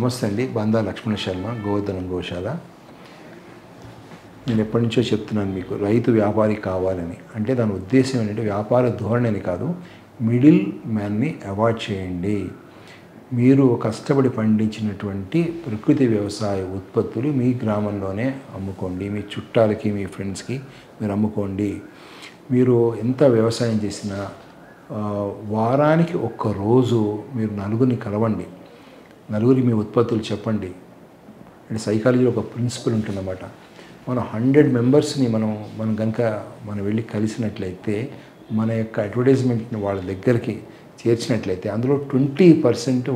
నమస్తే అండి. బందా లక్ష్మణ శర్మ, గోవర్ధనం గోశాల. నేను ఎప్పటి నుంచో చెప్తున్నాను మీకు, రైతు వ్యాపారి కావాలని. అంటే దాని ఉద్దేశం ఏంటంటే వ్యాపార ధోరణి అని కాదు, మిడిల్ మ్యాన్ని అవాయిడ్ చేయండి. మీరు కష్టపడి పండించినటువంటి ప్రకృతి వ్యవసాయ ఉత్పత్తులు మీ గ్రామంలోనే అమ్ముకోండి. మీ చుట్టాలకి, మీ ఫ్రెండ్స్కి మీరు అమ్ముకోండి. మీరు ఎంత వ్యవసాయం చేసినా వారానికి ఒక్కరోజు మీరు నలుగురిని కలవండి, నలుగురికి మీ ఉత్పత్తులు చెప్పండి. అంటే సైకాలజీలో ఒక ప్రిన్సిపల్ ఉంటుందన్నమాట. మనం 100 మెంబర్స్ని మనం కనుక వెళ్ళి కలిసినట్లయితే, మన యొక్క అడ్వర్టైజ్మెంట్ని వాళ్ళ దగ్గరికి చేర్చినట్లయితే అందులో 20%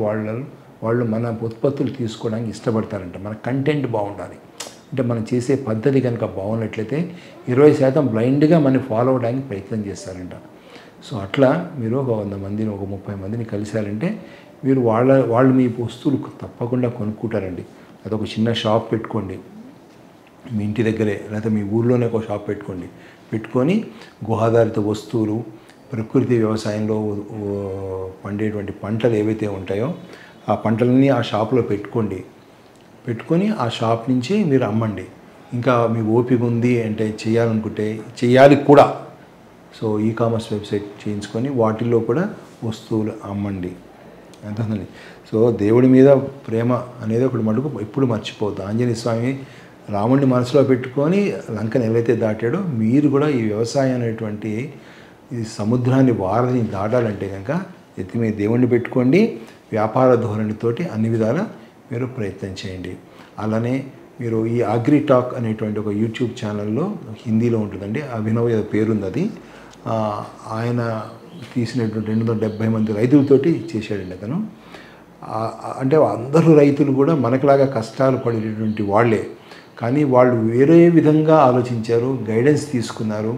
వాళ్ళు మన ఉత్పత్తులు తీసుకోవడానికి ఇష్టపడతారంట. మన కంటెంట్ బాగుండాలి. అంటే మనం చేసే పద్ధతి కనుక బాగున్నట్లయితే 20% బ్లైండ్గా మనం ఫాలో అవడానికి ప్రయత్నం చేస్తారంట. సో అట్లా మీరు ఒక 100 మందిని, ఒక 30 మందిని కలిశారంటే మీరు వాళ్ళు మీ వస్తువులు తప్పకుండా కొనుక్కుంటారండి. అదొక చిన్న షాప్ పెట్టుకోండి మీ ఇంటి దగ్గరే, లేకపోతే మీ ఊళ్ళోనే ఒక షాప్ పెట్టుకొని గుహాధారిత వస్తువులు, ప్రకృతి వ్యవసాయంలో పండేటువంటి పంటలు ఏవైతే ఉంటాయో ఆ పంటలన్నీ ఆ షాప్లో పెట్టుకొని ఆ షాప్ నుంచి మీరు అమ్మండి. ఇంకా మీ ఓపిక ఉంది అంటే చేయాలనుకుంటే చేయాలి కూడా. సో ఈ-కామర్స్ వెబ్సైట్ చేయించుకొని వాటిల్లో కూడా వస్తువులు అమ్మండి. అంతేనండి. సో దేవుడి మీద ప్రేమ అనేది ఒకటి మటుకు ఎప్పుడు మర్చిపోవద్దు. ఆంజనేయ స్వామి రాముడిని మనసులో పెట్టుకొని లంకను ఎవరైతే దాటాడో, మీరు కూడా ఈ వ్యవసాయం అనేటువంటి ఈ సముద్రాన్ని, వారధిని దాటాలంటే కనుక ఎత్తి మీద దేవుణ్ణి పెట్టుకోండి. వ్యాపార ధోరణితోటి అన్ని విధాలా మీరు ప్రయత్నం చేయండి. అలానే మీరు ఈ అగ్రిటాక్ అనేటువంటి ఒక యూట్యూబ్ ఛానల్లో హిందీలో ఉంటుందండి, అభినవ్ పేరుంది అది. ఆయన తీసినటువంటి 270 మంది రైతులతోటి చేశాడండి అతను. అంటే అందరూ రైతులు కూడా మనకులాగా కష్టాలు పడేటటువంటి వాళ్ళే, కానీ వాళ్ళు వేరే విధంగా ఆలోచించారు, గైడెన్స్ తీసుకున్నారు.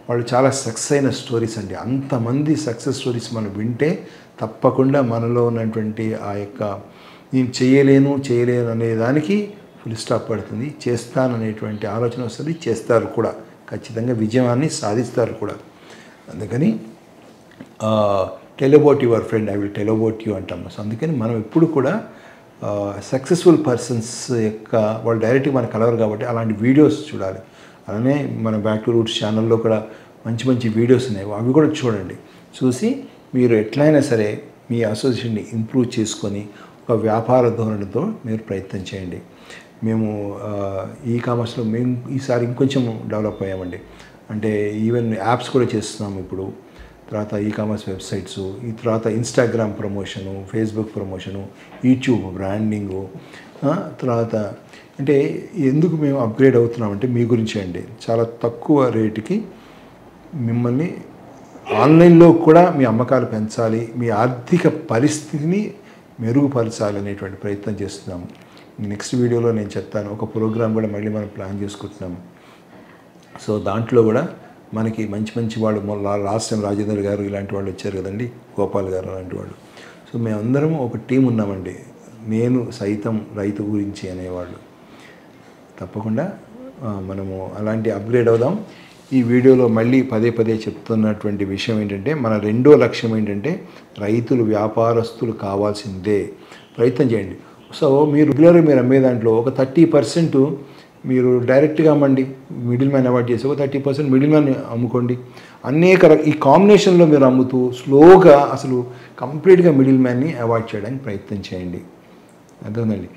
వాళ్ళు చాలా సక్సెస్ అయిన స్టోరీస్ అండి. అంతమంది సక్సెస్ స్టోరీస్ మనం వింటే తప్పకుండా మనలో ఉన్నటువంటి ఆ యొక్క నేను చేయలేను అనే దానికి ఫుల్ స్టాప్ పడుతుంది. చేస్తాననేటువంటి ఆలోచన వస్తుంది, చేస్తారు కూడా, ఖచ్చితంగా విజయాన్ని సాధిస్తారు కూడా. అందుకని tell about your friend, I will tell about you అంటాం. సో అందుకని మనం ఎప్పుడు కూడా సక్సెస్ఫుల్ పర్సన్స్ యొక్క వాళ్ళు డైరెక్ట్గా మనకు కలవరు కాబట్టి అలాంటి వీడియోస్ చూడాలి. అలానే మన బ్యాక్ టు రూట్స్ ఛానల్లో కూడా మంచి వీడియోస్ ఉన్నాయి, అవి కూడా చూడండి. చూసి మీరు ఎట్లయినా సరే మీ అసోసియేషన్ని ఇంప్రూవ్ చేసుకొని ఒక వ్యాపార ధోరణితో మీరు ప్రయత్నం చేయండి. మేము ఈ-కామర్స్లో మేము ఈసారి ఇంకొంచెం డెవలప్ అయ్యామండి. అంటే ఈవెన్ యాప్స్ కూడా చేస్తున్నాము ఇప్పుడు. తర్వాత ఈ-కామర్స్ వెబ్సైట్స్, ఈ తర్వాత Instagram promotion, Facebook promotion, YouTube branding. తర్వాత అంటే ఎందుకు మేము అప్గ్రేడ్ అవుతున్నామంటే మీ గురించి అండి. చాలా తక్కువ రేటుకి మిమ్మల్ని ఆన్లైన్లో కూడా మీ అమ్మకాలు పెంచాలి, మీ ఆర్థిక పరిస్థితిని మెరుగుపరచాలి అనేటువంటి ప్రయత్నం చేస్తున్నాము. నెక్స్ట్ వీడియోలో నేను చెప్తాను. ఒక ప్రోగ్రామ్ కూడా మళ్ళీ మనం ప్లాన్ చేసుకుంటున్నాము. సో దాంట్లో కూడా మనకి మంచి వాళ్ళు లాస్ట్ టైం రాజేందర్ గారు ఇలాంటి వాళ్ళు వచ్చారు కదండి, గోపాల్ గారు అలాంటి వాళ్ళు. సో మేమందరం ఒక టీం ఉన్నామండి, నేను సైతం రైతు గురించి అనేవాళ్ళు. తప్పకుండా మనము అలాంటి అప్గ్రేడ్ అవుదాం. ఈ వీడియోలో మళ్ళీ పదే చెప్తున్నటువంటి విషయం ఏంటంటే, మన రెండో లక్ష్యం ఏంటంటే రైతులు, వ్యాపారస్తులు కావాల్సిందే. ప్రయత్నం చేయండి. సో మీరు రెగ్యులర్గా మీరు అమ్మే దాంట్లో ఒక 30% మీరు డైరెక్ట్గా అమ్మండి, మిడిల్ మ్యాన్ అవాయిడ్ చేసి ఒక 30% మిడిల్ మ్యాన్ అమ్ముకోండి. ఈ కాంబినేషన్లో మీరు అమ్ముతూ స్లోగా అసలు కంప్లీట్గా మిడిల్ మ్యాన్ని అవాయిడ్ చేయడానికి ప్రయత్నం చేయండి. అర్థమైందండి.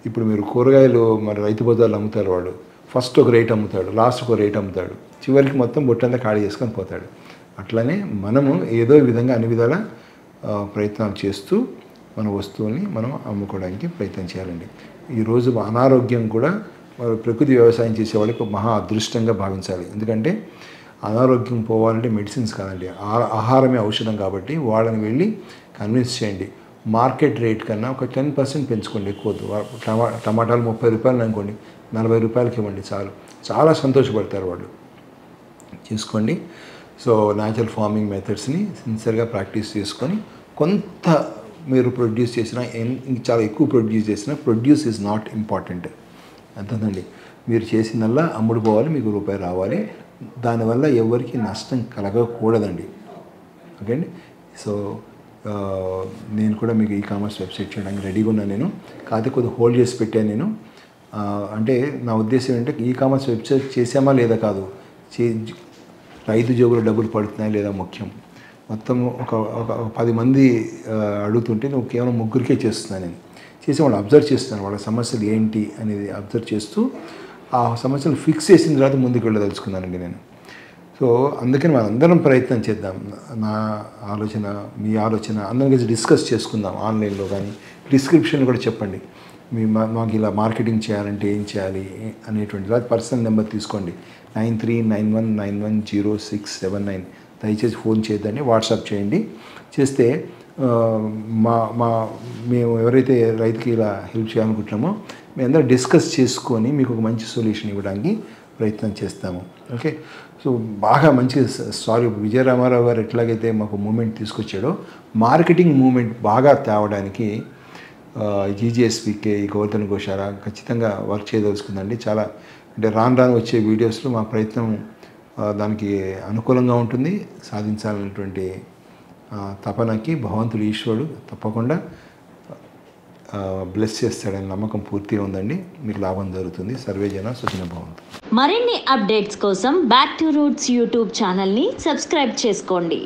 ఇప్పుడు మీరు కూరగాయలు మరి రైతు బజార్లు అమ్ముతారు, వాడు ఫస్ట్ ఒక రేట్ అమ్ముతాడు, లాస్ట్ ఒక రేట్ అమ్ముతాడు, చివరికి మొత్తం బొట్టంతా ఖాళీ చేసుకొని పోతాడు. అట్లనే మనము ఏదో విధంగా అన్ని విధాల ప్రయత్నాలు చేస్తూ మన వస్తువుల్ని మనం అమ్ముకోవడానికి ప్రయత్నం చేయాలండి. ఈరోజు అనారోగ్యం కూడా ప్రకృతి వ్యవసాయం చేసే వాళ్ళకి మహా అదృష్టంగా భావించాలి. ఎందుకంటే అనారోగ్యం పోవాలంటే మెడిసిన్స్ కాదండి, ఆహారమే ఔషధం. కాబట్టి వాళ్ళని వెళ్ళి కన్విన్స్ చేయండి. మార్కెట్ రేట్ కన్నా ఒక 10% పెంచుకోండి, ఎక్కువద్దు. టమాటాలు 30 రూపాయలు అనుకోండి, 40 రూపాయలకి ఇవ్వండి, చాలా సంతోషపడతారు వాళ్ళు. చేసుకోండి. సో న్యాచురల్ ఫార్మింగ్ మెథడ్స్ని సిన్సియర్గా ప్రాక్టీస్ చేసుకొని కొంత మీరు ప్రొడ్యూస్ చేసినా, చాలా ఎక్కువ ప్రొడ్యూస్ చేసినా, ప్రొడ్యూస్ ఈజ్ నాట్ ఇంపార్టెంట్. అంతేనండి. మీరు చేసిందల్లా అమ్ముడు పోవాలి, మీకు రూపాయి రావాలి. దానివల్ల ఎవరికి నష్టం కలగకూడదండి. ఓకే అండి. సో నేను కూడా మీకు ఈ కామర్స్ వెబ్సైట్ చేయడానికి రెడీగా ఉన్నాను. నేను కాకపోతే కొద్దిగా హోల్డ్ చేసి పెట్టాను నేను. అంటే నా ఉద్దేశం ఏంటంటే ఈ కామర్స్ వెబ్సైట్ చేసామా లేదా కాదు, రైతు జోబులో డబ్బులు పడుతున్నాయా లేదా ముఖ్యం. మొత్తం ఒక 10 మంది అడుగుతుంటే నువ్వు కేవలం 3కే చేస్తున్నాను నేను. చేసి వాళ్ళు అబ్జర్వ్ చేస్తున్నాను, వాళ్ళ సమస్యలు ఏంటి అనేది అబ్జర్వ్ చేస్తూ ఆ సమస్యలు ఫిక్స్ చేసిన తర్వాత ముందుకు వెళ్ళదలుచుకున్నానండి నేను. సో అందుకని మనందరం ప్రయత్నం చేద్దాం. నా ఆలోచన, మీ ఆలోచన అందరం కలిసి డిస్కస్ చేసుకుందాం. ఆన్లైన్లో కానీ డిస్క్రిప్షన్ కూడా చెప్పండి, మాకు ఇలా మార్కెటింగ్ చేయాలంటే ఏం చేయాలి అనేటువంటి. పర్సనల్ నెంబర్ తీసుకోండి, 9391910679. దయచేసి ఫోన్ చేయొద్దండి, వాట్సాప్ చేయండి. చేస్తే మేము ఎవరైతే రైతుకి ఇలా హెల్ప్ చేయాలనుకుంటున్నామో మేము అందరూ డిస్కస్ చేసుకొని మీకు ఒక మంచి సొల్యూషన్ ఇవ్వడానికి ప్రయత్నం చేస్తాము. ఓకే. సో బాగా మంచిగా విజయ రామారావు గారు ఎట్లాగైతే మాకు మూమెంట్ తీసుకొచ్చాడో మార్కెటింగ్ మూమెంట్ బాగా తేవడానికి జీజీఎస్పీకే గోవర్ధన్ గోశాల ఖచ్చితంగా వర్క్ చేయదలుచుకుందండి. చాలా అంటే రాను వచ్చే వీడియోస్లో మా ప్రయత్నం దానికి అనుకూలంగా ఉంటుంది. సాధించాలనేటువంటి తపనకి భగవంతుడు ఈశ్వరుడు తప్పకుండా బ్లెస్ చేస్తాడని నమ్మకం పూర్తిగా ఉందండి. మీకు లాభం జరుగుతుంది. సర్వే జన సుఖినో భవంతు. మరిన్ని అప్డేట్స్ కోసం బ్యాక్ టు రూట్స్ యూట్యూబ్ ఛానల్ని సబ్స్క్రైబ్ చేసుకోండి.